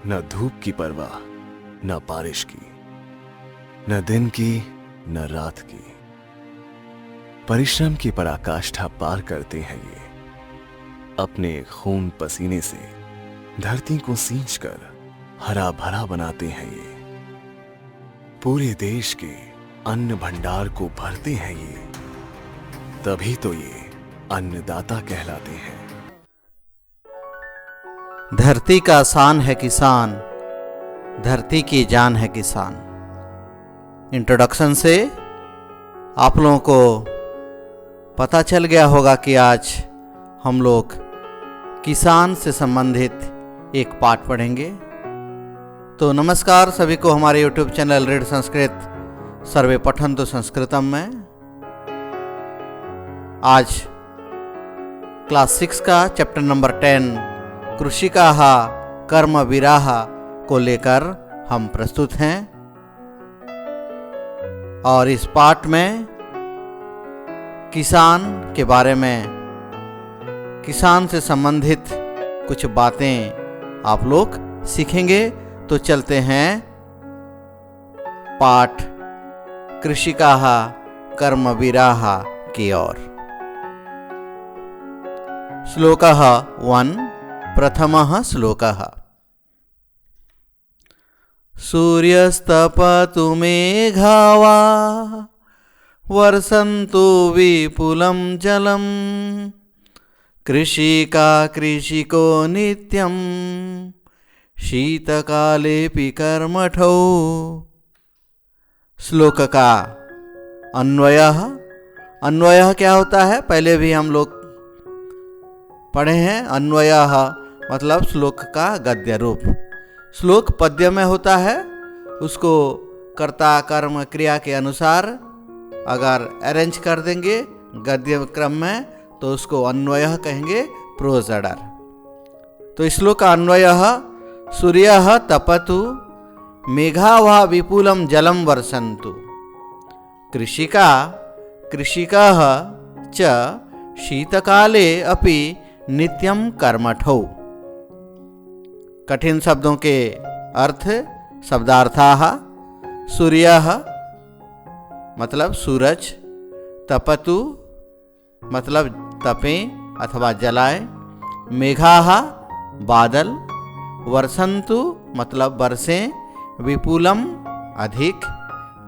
न धूप की परवाह, न बारिश की, न दिन की, न रात की। परिश्रम की पराकाष्ठा पार करते हैं ये, अपने खून पसीने से धरती को सींचकर हरा भरा बनाते हैं ये। पूरे देश के अन्न भंडार को भरते हैं ये, तभी तो ये अन्नदाता कहलाते हैं। धरती का शान है किसान, धरती की जान है किसान। इंट्रोडक्शन से आप लोगों को पता चल गया होगा कि आज हम लोग किसान से संबंधित एक पाठ पढ़ेंगे। तो नमस्कार सभी को हमारे YouTube चैनल रीड संस्कृत सर्वे पठन्तु संस्कृतम में आज क्लास 6 का चैप्टर नंबर 10 कृषिकाः कर्मवीराः को लेकर हम प्रस्तुत हैं। और इस पाठ में किसान के बारे में, किसान से संबंधित कुछ बातें आप लोग सीखेंगे। तो चलते हैं पाठ कृषिकाः कर्मवीराः की ओर। श्लोकः 1 प्रथमः श्लोकः। सूर्यस्तपतु मेघावा वर्षन्तु विपुलं जलम् कृषिका कृषिको नित्यं शीतकालेऽपि कर्मठौ। श्लोक का अन्वयः। अन्वयः क्या होता है पहले भी हम लोग पढ़े हैं। अन्वयः मतलब श्लोक का गद्य रूप। श्लोक पद्य में होता है, उसको कर्ता कर्म क्रिया के अनुसार अगर अरेंज कर देंगे गद्य क्रम में तो उसको अन्वयः कहेंगे, प्रोज ऑर्डर। तो श्लोक का अन्वयः सूर्यः तपतु मेघाः विपुलं जलं वर्षन्तु कृषिका कृषिकाः च शीतकाले अपि नित्यं कर्मठौ। कठिन शब्दों के अर्थ शब्दार्थाः। सूर्यः मतलब सूरज, तपतु मतलब तपें अथवा जलाए, मेघाः बादल, वर्षन्तु मतलब बरसें, विपुलम अधिक,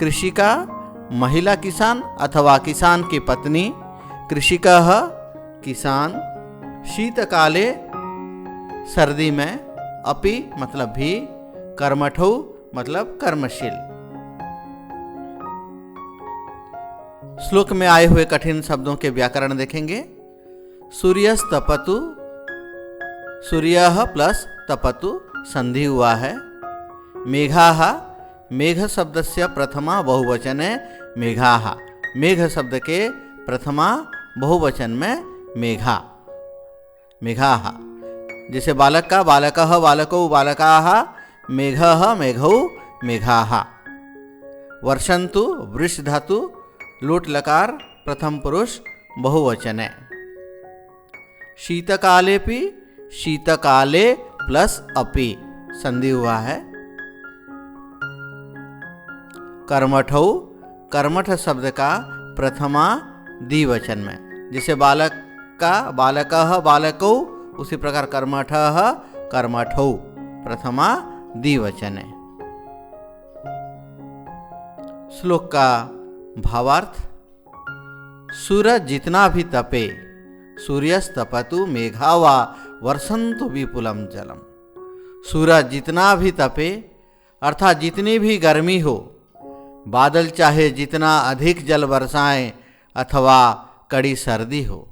कृषिका महिला किसान अथवा किसान की पत्नी, कृषिकाः किसान, शीतकाले सर्दी में, अपि मतलब भी, कर्मठौ मतलब कर्मशील। श्लोक में आए हुए कठिन शब्दों के व्याकरण देखेंगे। सूर्यस्तपतु, सूर्यः प्लस तपतु संधि हुआ है। मेघाः, मेघ शब्द से प्रथमा बहुवचन है मेघाः। मेघ शब्द के प्रथमा बहुवचन में मेघा, मेघाः। जैसे बालक का बालकः बालकौ बालकाः, मेघः मेघौ मेघाः। वर्षन्तु वृष धातु लूट लकार प्रथम पुरुष बहुवचन है। शीतकालेपि, शीतकाले प्लस अपि संधि हुआ है। कर्मठौ, कर्मठ शब्द का प्रथमा द्विवचन में, जैसे बालक का बालकः बालकौ उसी प्रकार कर्मठः कर्मठौ प्रथमा द्विवचन है। श्लोक का भावार्थ। सूरज जितना भी तपे, सूर्यस्तपतु मेघावा वर्षन्तु विपुलम जलम। सूरज जितना भी तपे अर्थात जितनी भी गर्मी हो, बादल चाहे जितना अधिक जल बरसाएं अथवा कड़ी सर्दी हो,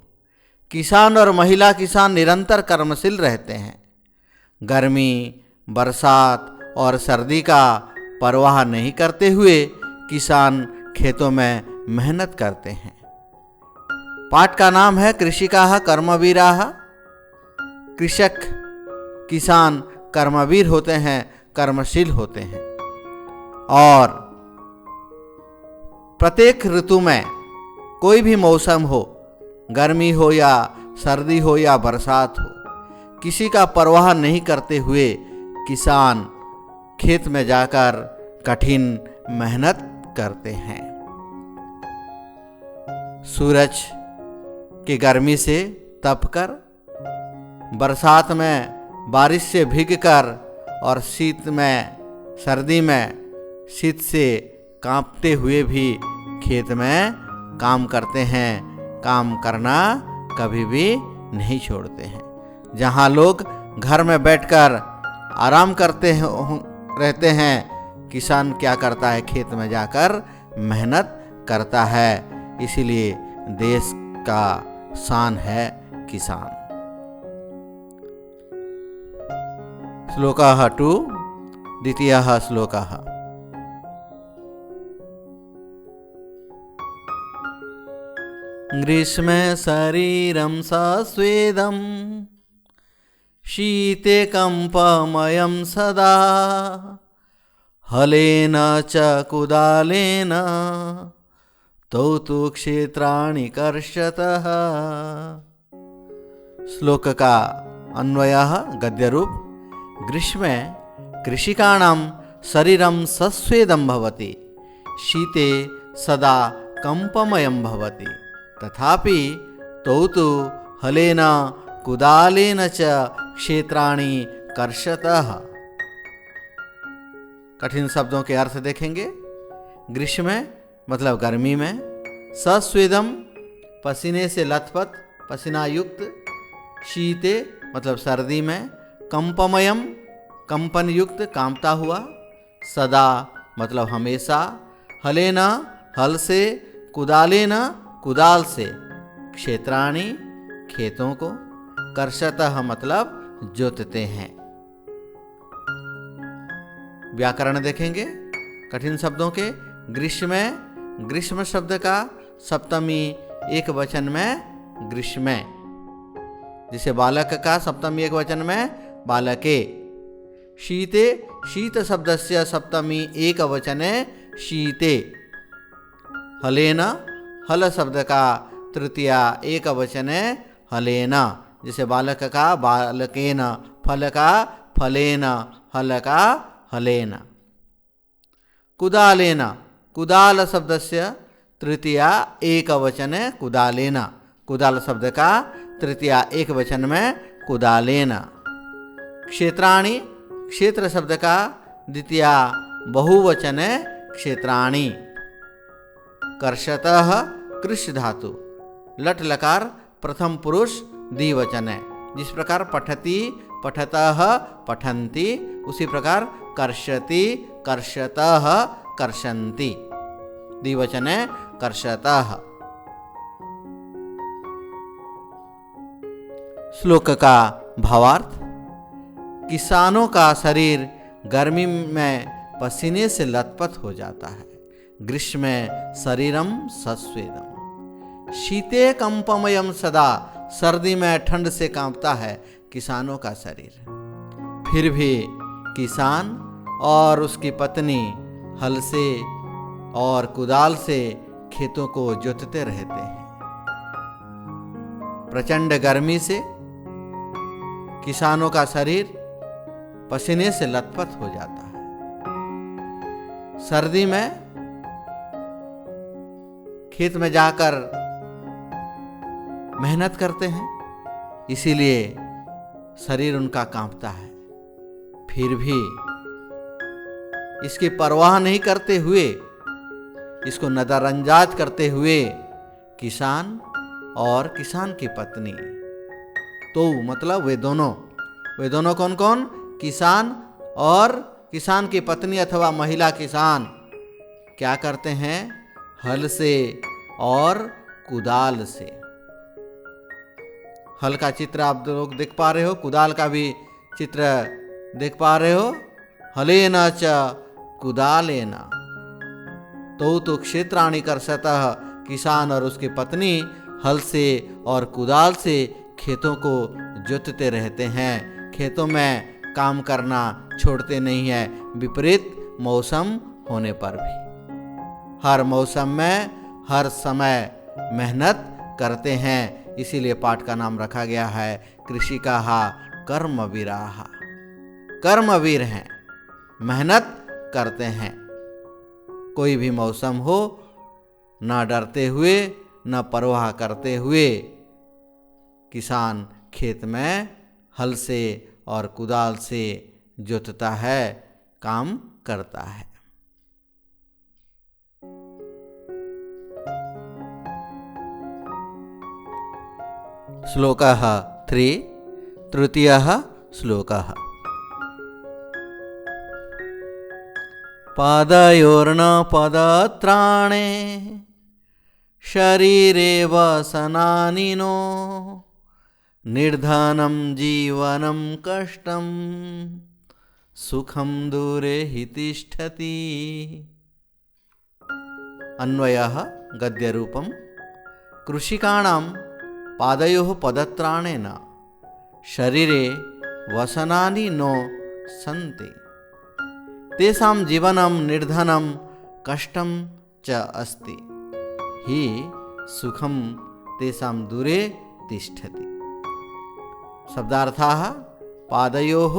किसान और महिला किसान निरंतर कर्मशील रहते हैं। गर्मी, बरसात और सर्दी का परवाह नहीं करते हुए किसान खेतों में मेहनत करते हैं। पाठ का नाम है कृषिकाः कर्मवीराः। कृषक किसान कर्मवीर होते हैं, कर्मशील होते हैं। और प्रत्येक ऋतु में कोई भी मौसम हो, गर्मी हो या सर्दी हो या बरसात हो, किसी का परवाह नहीं करते हुए किसान खेत में जाकर कठिन मेहनत करते हैं। सूरज की गर्मी से तपकर, बरसात में बारिश से भीगकर और सर्दी में शीत से कांपते हुए भी खेत में काम करते हैं। काम करना कभी भी नहीं छोड़ते हैं। जहाँ लोग घर में बैठकर आराम करते रहते हैं, किसान क्या करता है? खेत में जाकर मेहनत करता है। इसीलिए देश का शान है किसान। श्लोकः 2, द्वितीयः श्लोकः। ग्रीष्मे शरीरं सस्वेदं, शीते कम्पमयं सदा, हलेन च कुदालेन तौ तु क्षेत्राणि कर्षतः। श्लोक का अन्वयः गद्य रूप। ग्रीष्मे कृषिकाणां शरीरं सस्वेदं भवति, शीते सदा कंपमयं भवति, तथापि तौ तु हलेन कुदालेन च क्षेत्राणि कर्षतः। कठिन शब्दों के अर्थ देखेंगे। ग्रीष्म मतलब गर्मी में, सस्वेदम पसीने से लथपथ, पसीना युक्त, शीते मतलब सर्दी में, कंपमयम कंपन युक्त, कांपता हुआ, सदा मतलब हमेशा, हलेना हल से, कुदालेना कुदाल से, क्षेत्राणि खेतों को, कर्षतः मतलब जोतते हैं। व्याकरण देखेंगे कठिन शब्दों के। ग्रीष्म शब्द का सप्तमी एक वचन में ग्रीष्म, जिसे बालक का सप्तमी एक वचन में बालके। शीते शीत शब्दस्य सप्तमी एक वचने शीते। हलेन हल शब्द का तृतीया एक वचने हलेन, जिसे बालक का बालकेन, फल का फलेन, हल का हलेन। कुदालेन कुदाल शब्दस्य तृतीया एक वचन कुदालेन, कुदाल शब्द का तृतीया एक वचन में कुदालेन। क्षेत्राणि क्षेत्र शब्द का द्वितीया बहुवचन क्षेत्राणि। कर्षतः कृष धातु, लट लकार प्रथम पुरुष द्विवचन है। जिस प्रकार पठति पठतः पठन्ति, उसी प्रकार कर्षति कर्षतः कर्षन्ति, द्विवचन कर्षतः। श्लोक का भावार्थ। किसानों का शरीर गर्मी में पसीने से लथपथ हो जाता है। ग्रीष्म में शरीरम सस्वेदम, शीते कंपमयम सदा, सर्दी में ठंड से कांपता है किसानों का शरीर। फिर भी किसान और उसकी पत्नी हल से और कुदाल से खेतों को जोतते रहते हैं। प्रचंड गर्मी से किसानों का शरीर पसीने से लथपथ हो जाता है। सर्दी में खेत में जाकर मेहनत करते हैं, इसीलिए शरीर उनका कांपता है। फिर भी इसकी परवाह नहीं करते हुए, इसको नजरअंदाज करते हुए किसान और किसान की पत्नी, तो मतलब वे दोनों कौन कौन? किसान और किसान की पत्नी अथवा महिला किसान क्या करते हैं? हल से और कुदाल से। हल का चित्र आप लोग देख पा रहे हो, कुदाल का भी चित्र देख पा रहे हो। हलेन च कुदालेन तो क्षेत्राणि कर्षतः, किसान और उसकी पत्नी हल से और कुदाल से खेतों को जोतते रहते हैं। खेतों में काम करना छोड़ते नहीं है, विपरीत मौसम होने पर भी। हर मौसम में हर समय मेहनत करते हैं। इसीलिए पाठ का नाम रखा गया है कृषिकाः कर्मवीराः। कर्मवीर हैं, मेहनत करते हैं। कोई भी मौसम हो, ना डरते हुए न परवाह करते हुए किसान खेत में हल से और कुदाल से जोतता है, काम करता है। श्लोकः 3, तृतीयः श्लोकः। पादयोर्न पदत्राणे शरीरे वसनानि नो निर्धनं जीवनं कष्टं सुखं दूरे हि तिष्ठति। अन्वयः गद्यरूपं। कृषिकाणां पादयोः पदत्राणेन शरीरे वसनानि नो सन्ति तेषां जीवनं निर्धनं कष्टं च अस्ति हि सुखं तेषां दूरे तिष्ठति। शब्दार्थाः पादयोः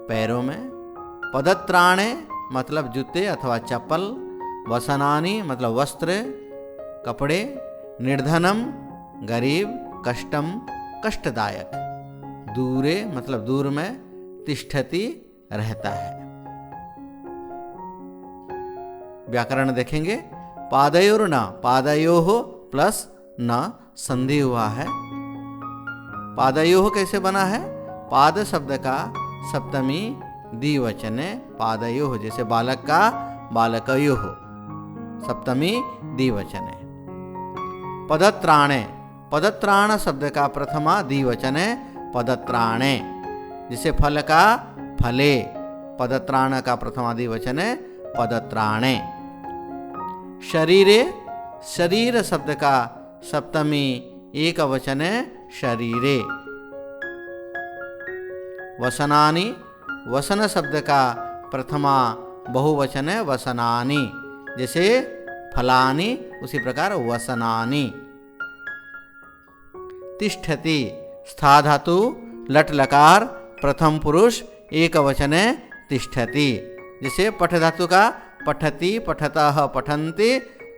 पैरों में, पदत्राणे मतलब जूते अथवा चप्पल, वसनानि मतलब वस्त्र कपड़े, निर्धनम गरीब, कष्टम कष्टदायक, दूरे मतलब दूर में, तिष्ठति रहता है। व्याकरण देखेंगे। पादयोर न, पादयोः प्लस न संधि हुआ है। पादयोः कैसे बना है? पाद शब्द का सप्तमी द्विवचन है पादयोः, जैसे बालक का बालकयोः सप्तमी द्विवचन है। पदत्राणे, पदत्राण शब्द का प्रथमा द्विवचन है पदत्राणे, जिसे फल का फले, पदत्राण का प्रथमा द्विवचन है पदत्राणे। शरीरे, शरीर शब्द का सप्तमी एक वचन है शरीरे। वसनानि, वसन शब्द का प्रथमा बहुवचन है वसनानि, जैसे फलानि उसी प्रकार वसनानि। तिष्ठति, स्था धातु लट लकार प्रथम पुरुष एक वचन है तिष्ठति, जैसे पठ धातु का पठति पठतः पठन्ति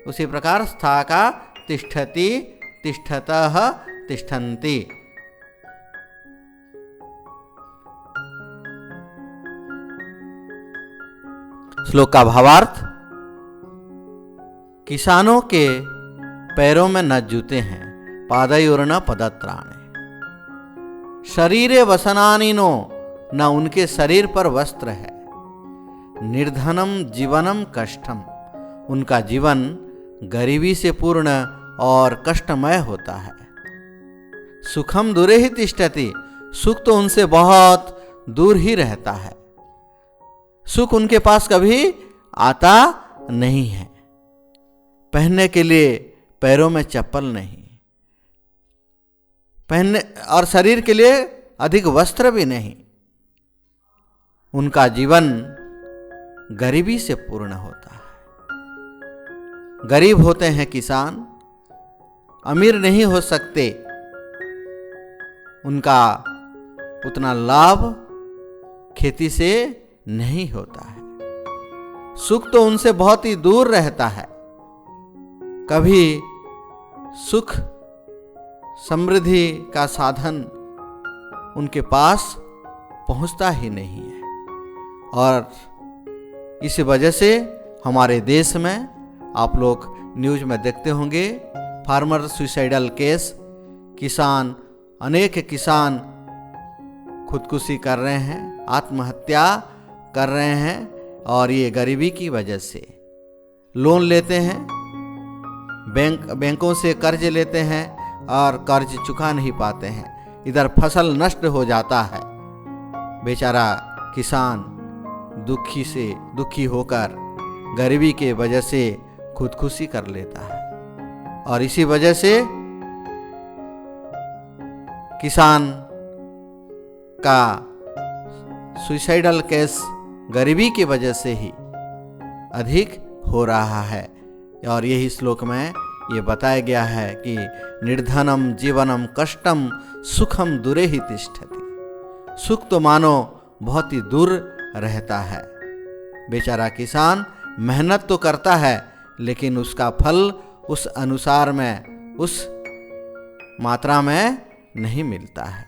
उसी प्रकार स्था का तिष्ठति तिष्ठतः तिष्ठन्ति। श्लोक का भावार्थ। किसानों के पैरों में न जूते हैं, पादयोर न पदत्राणे, शरीरे वसनानि नो, न उनके शरीर पर वस्त्र है, निर्धनम जीवनम कष्टम, उनका जीवन गरीबी से पूर्ण और कष्टमय होता है। सुखम दूरे ही तिष्ठति, सुख तो उनसे बहुत दूर ही रहता है, सुख उनके पास कभी आता नहीं है। पहनने के लिए पैरों में चप्पल नहीं, पहनने और शरीर के लिए अधिक वस्त्र भी नहीं, उनका जीवन गरीबी से पूर्ण होता है। गरीब होते हैं किसान, अमीर नहीं हो सकते, उनका उतना लाभ खेती से नहीं होता है, सुख तो उनसे बहुत ही दूर रहता है, कभी सुख समृद्धि का साधन उनके पास पहुंचता ही नहीं है। और इस वजह से हमारे देश में आप लोग न्यूज में देखते होंगे फार्मर सुसाइडल केस, किसान, अनेक किसान खुदकुशी कर रहे हैं, आत्महत्या कर रहे हैं, और ये गरीबी की वजह से। लोन लेते हैं, बैंकों से कर्ज लेते हैं और कर्ज चुका नहीं पाते हैं, इधर फसल नष्ट हो जाता है, बेचारा किसान दुखी होकर गरीबी के वजह से खुदकुशी कर लेता है। और इसी वजह से किसान का सुसाइडल केस गरीबी की वजह से ही अधिक हो रहा है। और यही श्लोक में ये बताया गया है कि निर्धनम जीवनम कष्टम सुखम दूरे ही तिष्ठति, सुख तो मानो बहुत ही दूर रहता है। बेचारा किसान मेहनत तो करता है, लेकिन उसका फल उस अनुसार में, उस मात्रा में नहीं मिलता है।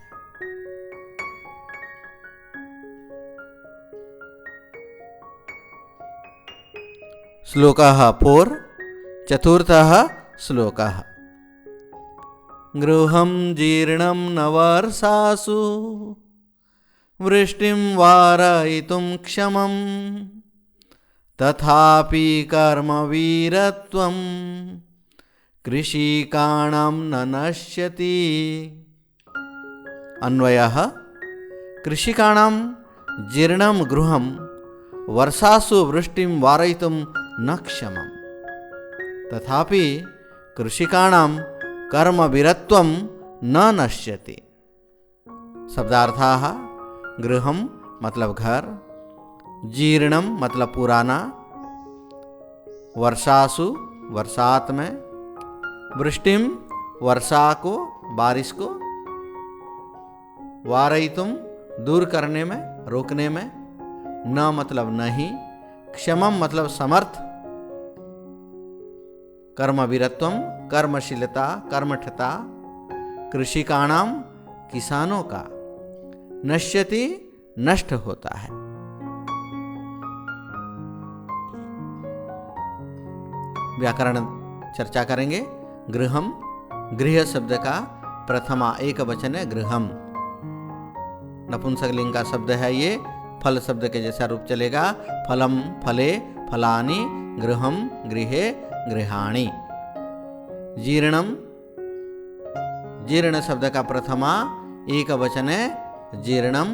श्लोकः 4, चतुर्थः श्लोकः। गृहं जीर्णं न वर्षासु वृष्टिं वारयितुं क्षमं तथापि कर्मवीरत्वं कृषिकाणां न नश्यति। अन्वयः कृषिकाणां जीर्णं गृहं वर्षासु वृष्टिं वारयितुं न क्षमं तथापि कृषिकाणां कर्मवीरत्वं न नश्यति। शब्दार्थाः गृहं मतलब घर, जीर्णम मतलब पुराना, वर्षासु बरसात में, वृष्टिम वर्षा को, बारिश को, वारयितुम दूर करने में, रोकने में, न मतलब नहीं, क्षमम मतलब समर्थ, कर्मवीरत्वम कर्मशीलता, कर्मठता, कृषिकाणाम किसानों का, नश्यति नष्ट होता है। व्याकरण चर्चा करेंगे। गृहम, गृह शब्द का प्रथमा एक वचन है गृहम। नपुंसकलिंग का शब्द है ये, फल शब्द के जैसा रूप चलेगा। फलम फले फलानि, गृहम गृहे गृहाणि। जीर्णम, जीर्ण शब्द का प्रथमा एक वचन है जीर्णम,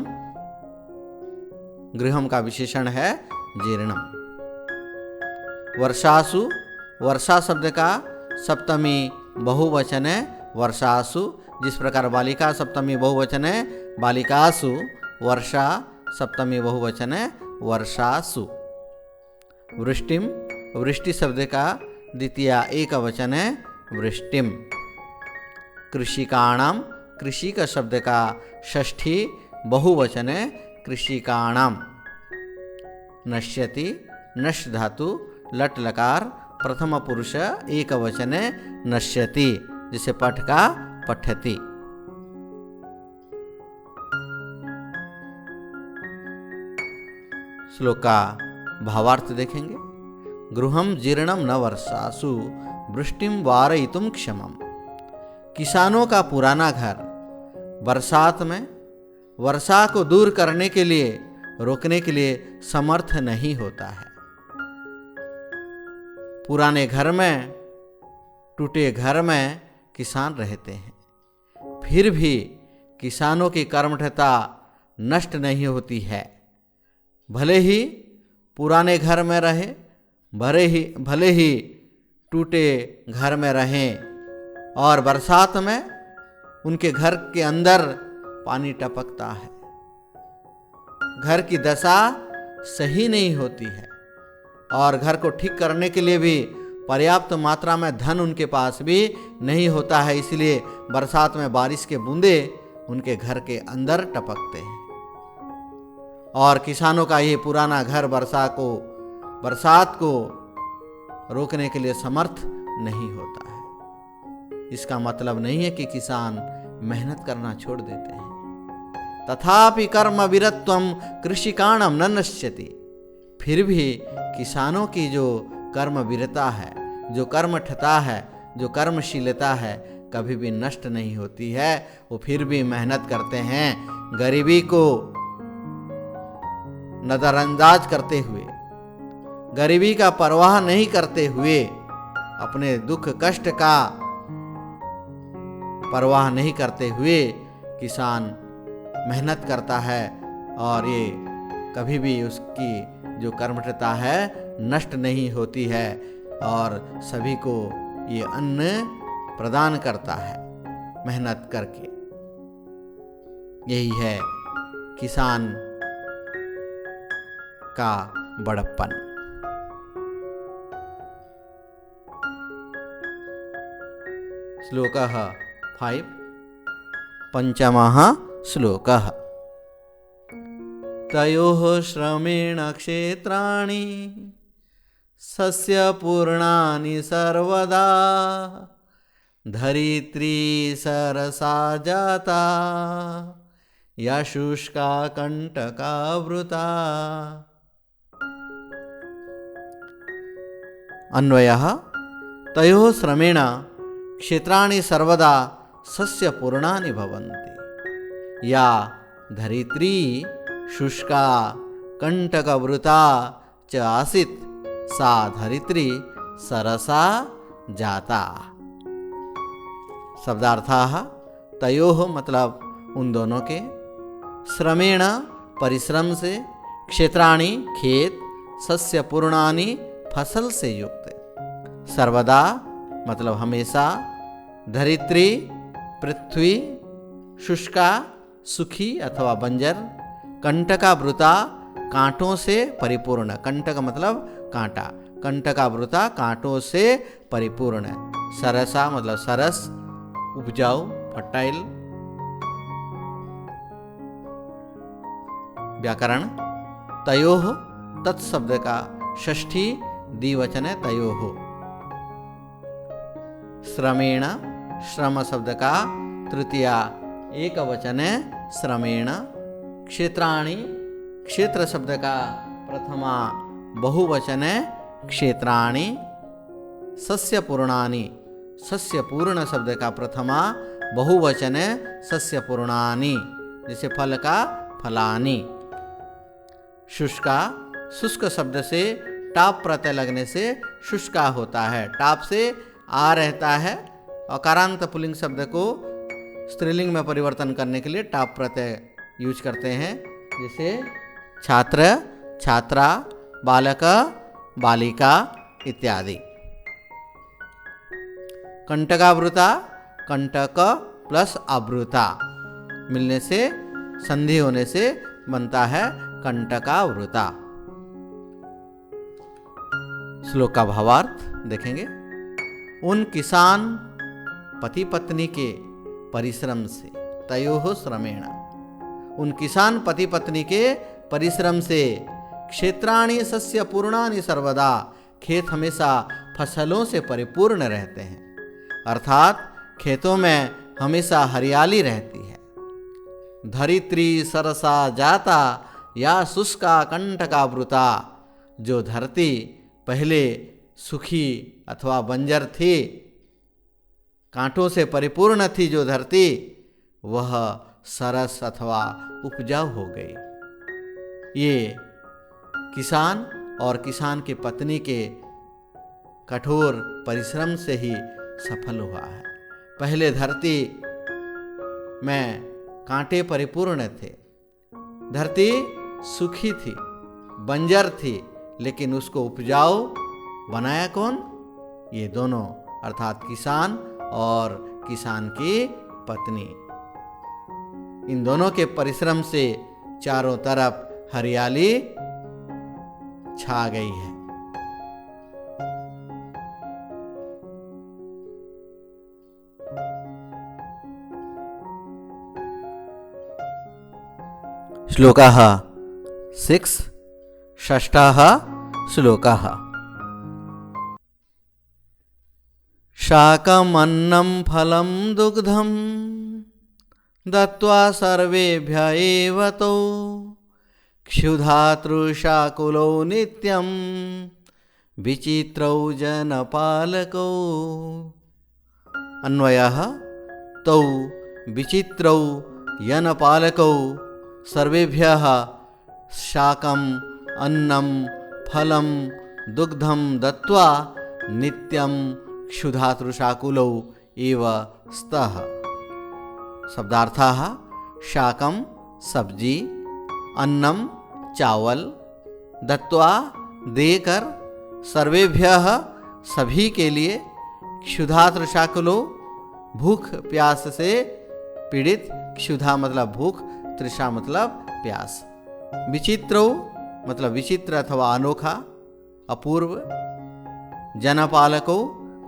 गृहम का विशेषण है जीर्णम। वर्षासु, वर्षा शब्द का सप्तमी बहुवचन है वर्षासु। जिस प्रकार बालिका सप्तमी बहुवचन है बालिकासु, वर्षा सप्तमी बहुवचन है वर्षासु। वृष्टिम, वृष्टि शब्द का द्वितीय एक वचन है वृष्टिम। कृषिकाणाम, कृषि का शब्द का षष्ठी बहुवचन है कृषिकाणाम। नश्यति, नश् धातु लट लकार प्रथम पुरुष एक वचन है नश्यति, जिसे पठ का पठति। श्लोक का भावार्थ देखेंगे। गृहम जीर्णम न वर्षासु वृष्टिम वारयितुम क्षमम। किसानों का पुराना घर बरसात में वर्षा को दूर करने के लिए, रोकने के लिए समर्थ नहीं होता है। पुराने घर में, टूटे घर में किसान रहते हैं, फिर भी किसानों की कर्मठता नष्ट नहीं होती है। भले ही पुराने घर में रहे, भले ही टूटे घर में रहें और बरसात में उनके घर के अंदर पानी टपकता है, घर की दशा सही नहीं होती है और घर को ठीक करने के लिए भी पर्याप्त मात्रा में धन उनके पास भी नहीं होता है। इसलिए बरसात में बारिश के बूंदे उनके घर के अंदर टपकते हैं और किसानों का ये पुराना घर बरसात को रोकने के लिए समर्थ नहीं होता है। इसका मतलब नहीं है कि किसान मेहनत करना छोड़ देते हैं। तथापि कर्म वीरत्वम कृषिकाणम न नश्यति। फिर भी किसानों की जो कर्म वीरता है, जो कर्मठता है, जो कर्मशीलता है, कभी भी नष्ट नहीं होती है। वो फिर भी मेहनत करते हैं, गरीबी को नजरअंदाज करते हुए, गरीबी का परवाह नहीं करते हुए, अपने दुख कष्ट का परवाह नहीं करते हुए किसान मेहनत करता है और ये कभी भी उसकी जो कर्मठता है नष्ट नहीं होती है और सभी को ये अन्न प्रदान करता है मेहनत करके। यही है किसान का बड़प्पन। श्लोकः 5 पंचमः श्लोकः। तयोः श्रमेण क्षेत्राणि सस्यपूर्णानि सर्वदा धरित्री सरसा जाता या शुष्का कंटकावृता। अन्वयः तयोः श्रमेण क्षेत्राणि सर्वदा सस्यपूर्णानि भवन्ति। या धरित्री शुष्का कंटकवृता च आसीत् सा धरित्री सरसा जाता। शब्दार्थाः तयोः मतलब उन दोनों के, श्रमेण परिश्रम से, क्षेत्राणि खेत, सस्य पूर्णानि फसल से युक्त, सर्वदा मतलब हमेशा, धरित्री पृथ्वी, शुष्का सूखी अथवा बंजर, कंटकावृता कांटों से परिपूर्ण, कंटक मतलब कांटा, कंटकावृता कांटों से परिपूर्ण, सरसा मतलब सरस उपजाऊ फर्टाइल। व्याकरण तयोः तत्शब्द का षष्ठी द्विवचन है तयोः। श्रमेण श्रम शब्द का तृतीया एक वचन है श्रमेण। क्षेत्राणि क्षेत्र शब्द का प्रथमा बहुवचन है क्षेत्राणि। सस्यपूर्णानि सस्यपूर्ण शब्द का प्रथमा बहुवचन है सस्यपूर्णानि, जैसे फल का फलानि। शुष्का शुष्क शब्द से टाप प्रत्यय लगने से शुष्का होता है, टाप से आ रहता है। अकारांत पुल्लिंग शब्द को स्त्रीलिंग में परिवर्तन करने के लिए टाप प्रत्यय यूज करते हैं, जैसे छात्र छात्रा, बालक बालिका इत्यादि। कंटकावृता कंटक प्लस आवृता मिलने से, संधि होने से बनता है कंटकावृता। श्लोक का भावार्थ देखेंगे। उन किसान पति पत्नी के परिश्रम से, तयोः श्रमेण, उन किसान पति पत्नी के परिश्रम से, क्षेत्राणि सस्य पूर्णानि सर्वदा, खेत हमेशा फसलों से परिपूर्ण रहते हैं, अर्थात खेतों में हमेशा हरियाली रहती है। धरित्री सरसा जाता या शुष्का कंटकावृता, जो धरती पहले सूखी अथवा बंजर थी, कांटों से परिपूर्ण थी जो धरती, वह सरस अथवा उपजाऊ हो गई। ये किसान और किसान की पत्नी के कठोर परिश्रम से ही सफल हुआ है। पहले धरती में कांटे परिपूर्ण थे, धरती सूखी थी, बंजर थी, लेकिन उसको उपजाऊ बनाया कौन? ये दोनों, अर्थात किसान और किसान की पत्नी। इन दोनों के परिश्रम से चारों तरफ हरियाली छा गई है। श्लोकाः 6 षष्ठः श्लोकाः। शाकमन्नं फलं दुग्धं दत्त्वा सर्वेभ्य एव तौ क्षुधातृशाकुलौ नित्यं विचित्रौ जनपालकौ। अन्वयः तौ विचित्रौ जनपालकौ सर्वेभ्यः शाकम् अन्नं फलं दुग्धं दत्त्वा नित्यं क्षुधातृशाकुलौ एव स्तः। शब्दार्थाः शाकम सब्जी, अन्नम चावल, दत्त्वा देकर, सर्वेभ्यः सभी के लिए, क्षुधातृशाकुलो भूख प्यास से पीड़ित, क्षुधा मतलब भूख, तृषा मतलब प्यास, विचित्रो मतलब विचित्र अथवा अनोखा अपूर्व, जनपालको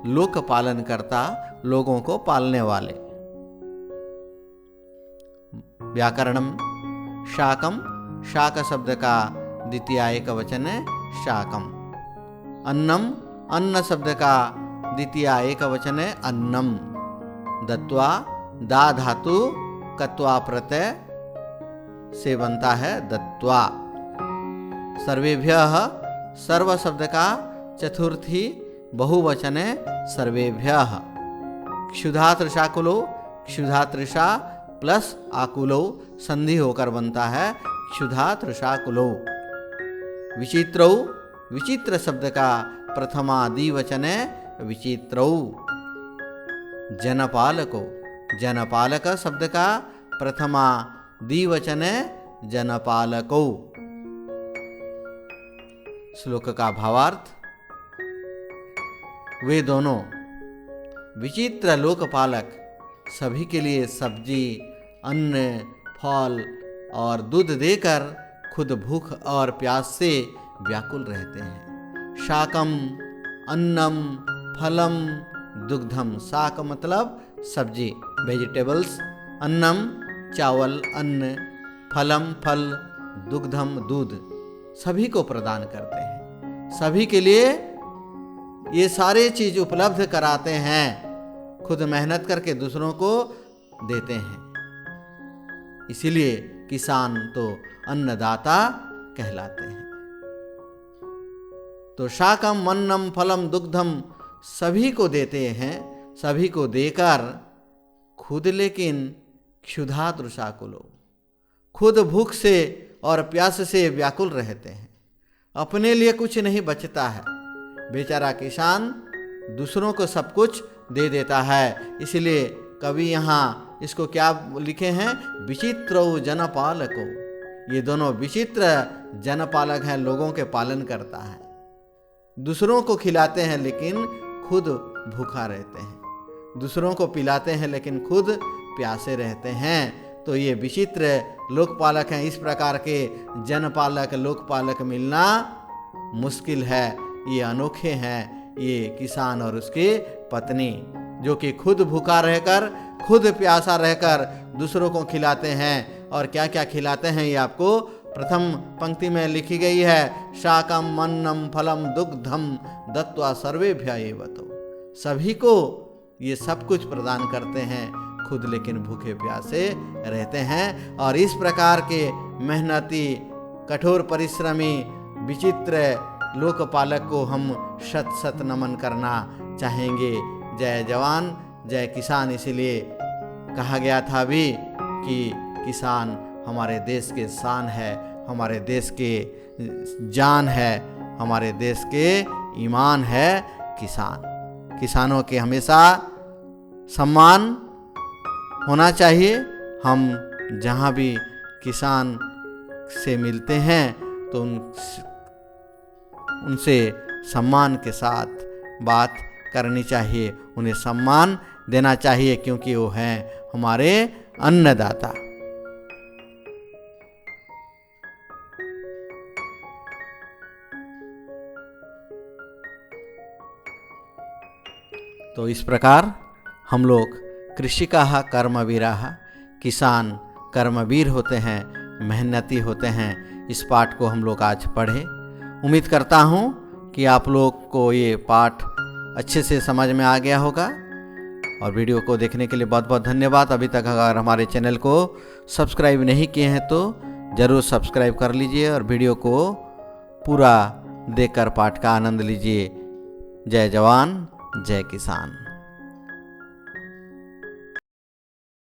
लोक पालन करता, लोगों को पालने वाले। व्याकरणम शाकम शाक शब्द का द्वितीय एकवचन है शाकम। अन्नम, अन्न शब्द का द्वितीय एकवचन है अन्नम। दत्वा, दा धातु कत्वा प्रत्यय से बनता है दत्वा। सर्वेभ्यः, सर्व शब्द का चतुर्थी बहुवचन है सर्वेभ्यः। क्षुधातृषाकुलो, क्षुधातृषा प्लस आकुलो संधि होकर बनता है क्षुधातृषाकुलो। विचित्रौ, विचित्र शब्द का प्रथमा द्विवचन है विचित्रौ। जनपालको, जनपालक शब्द का प्रथमा द्विवचन है जनपालको। श्लोक का भावार्थ, वे दोनों विचित्र लोकपालक सभी के लिए सब्जी, अन्न, फल और दूध देकर खुद भूख और प्यास से व्याकुल रहते हैं। शाकम, अन्नम, फलम, दुग्धम। शाक मतलब सब्जी, वेजिटेबल्स। अन्नम चावल, अन्न। फलम फल, दुग्धम दूध। सभी को प्रदान करते हैं, सभी के लिए ये सारे चीज उपलब्ध कराते हैं, खुद मेहनत करके दूसरों को देते हैं। इसीलिए किसान तो अन्नदाता कहलाते हैं। तो शाकम, अन्नम, फलम, दुग्धम सभी को देते हैं, सभी को देकर खुद लेकिन क्षुधातृषाकुलो, खुद भूख से और प्यास से व्याकुल रहते हैं। अपने लिए कुछ नहीं बचता है। बेचारा किसान दूसरों को सब कुछ दे देता है। इसलिए कवि यहाँ इसको क्या लिखे हैं, विचित्रौ जनपालको। ये दोनों विचित्र जनपालक हैं, लोगों के पालन करता है। दूसरों को खिलाते हैं लेकिन खुद भूखा रहते हैं, दूसरों को पिलाते हैं लेकिन खुद प्यासे रहते हैं। तो ये विचित्र लोकपालक हैं। इस प्रकार के जनपालक, लोकपालक मिलना मुश्किल है। ये अनोखे हैं, ये किसान और उसकी पत्नी, जो कि खुद भूखा रहकर, खुद प्यासा रहकर दूसरों को खिलाते हैं। और क्या क्या खिलाते हैं ये आपको प्रथम पंक्ति में लिखी गई है। शाकम, अन्नम, फलम, दुग्धम दत्वा सर्वेभ्यः एवतो। सभी को ये सब कुछ प्रदान करते हैं, खुद लेकिन भूखे प्यासे रहते हैं। और इस प्रकार के मेहनती, कठोर परिश्रमी, विचित्र लोकपालक को हम शत शत नमन करना चाहेंगे। जय जवान जय किसान। इसीलिए कहा गया था भी कि किसान हमारे देश के शान है, हमारे देश के जान है, हमारे देश के ईमान है किसान। किसानों के हमेशा सम्मान होना चाहिए। हम जहाँ भी किसान से मिलते हैं तो उनसे सम्मान के साथ बात करनी चाहिए, उन्हें सम्मान देना चाहिए, क्योंकि वो हैं हमारे अन्नदाता। तो इस प्रकार हम लोग कृषिकाः कर्मवीराः, किसान कर्मवीर होते हैं, मेहनती होते हैं। इस पाठ को हम लोग आज पढ़े। उम्मीद करता हूँ कि आप लोग को ये पाठ अच्छे से समझ में आ गया होगा। और वीडियो को देखने के लिए बहुत बहुत धन्यवाद। अभी तक अगर हमारे चैनल को सब्सक्राइब नहीं किए हैं तो ज़रूर सब्सक्राइब कर लीजिए और वीडियो को पूरा देखकर पाठ का आनंद लीजिए। जय जवान जय किसान।